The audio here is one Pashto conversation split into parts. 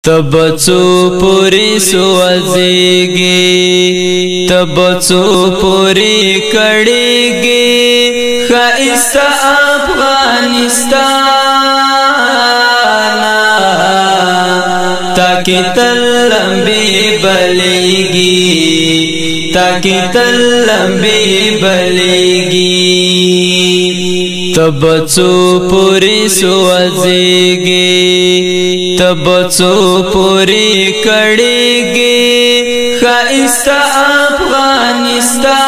تبڅو پوری سوځيږي تبڅو پوری کړيږي خایسته افغانستان تاکي تلمبي بليږي تاکي تلمبي بليږي تبڅو پوری سوځيږي تبڅو پوری کړيږي خایسته افغانستان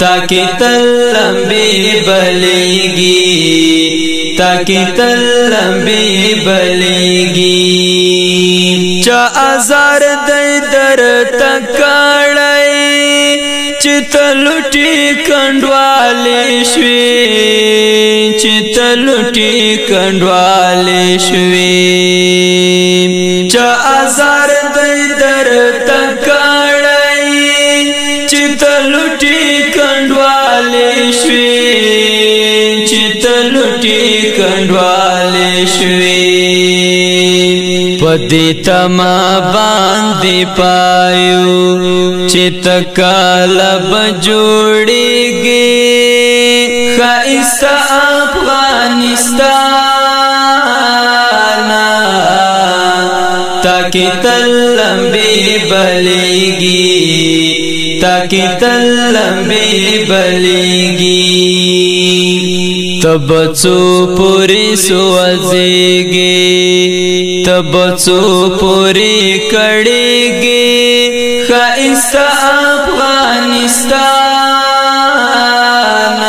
تاکي تلمبي بليږي تاکي تلمبي بليږي چا ازار دای در تکړای چتلټي کندوالې شوي چتلټي کندوالې شوي چا ازار دای در تکړای چتلټي کندوالې شوي چتلټي کندوالې شوي پدې تما باندې پایو چتکال بجوړيږي خایسته افغانستان تاکي تلمبي بليږي تاکي تلمبي بليږي تبڅو پوری سوځيږي تبڅو پوری کړيږي خایسته افغانستان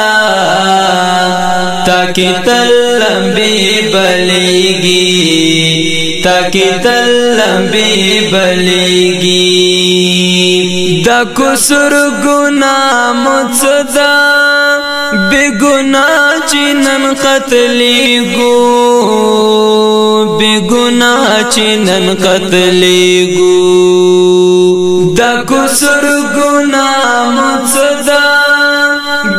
تاکي تلمبي بليږي تاکي تلمبي بليږي دا کوسر ګنا مڅدا بګنا چنن قتلې ګو بګنا چنن قتلې ګو دا کوسر ګنا مڅدا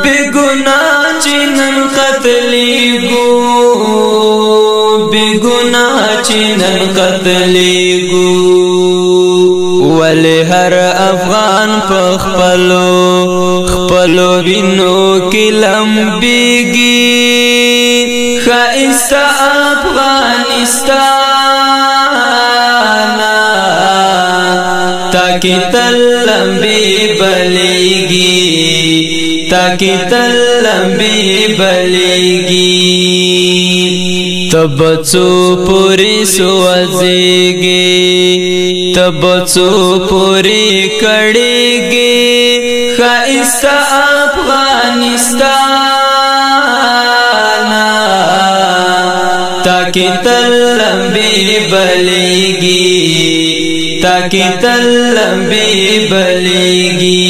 بګنا چنن قتلې ګو بګنا چنن قتلې ګو ولې هر افغان په خپلو وینو کې لمبيږي خایسته افغانستان تاکي تلمبي بليږي تاکي تلمبي بليږي تبڅو پوری سوځيږي تبڅو پوری کړيږي خایسته افغانستان تاکي تلمبي بليږي تاکي تلمبي بليږي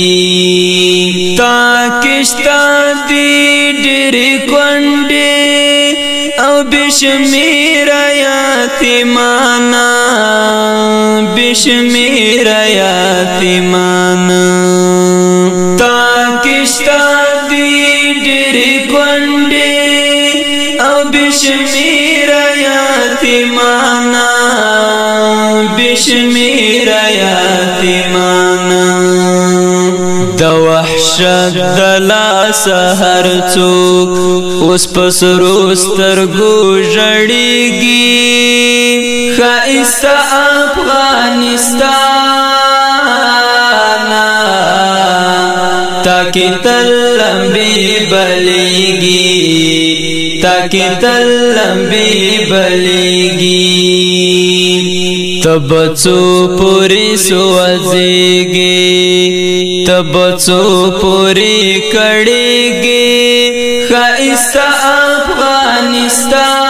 تاکشتا دی ډېرې کونډې او بشمیر یتیمانا بشمیر یتیمانا تاکشتا دی ډېرې کونډې او بشمیر یتیمانا بشمیر یتیمانا د وحشت د لاس هر څوک اوس پسرو سترګو ژړېږي خایسته افغانستان تاکي تلمبي بليږي تاکي تلمبي بليږي تبڅو پوری سوځيږي تبڅو پوری کړيږي خایسته افغانستان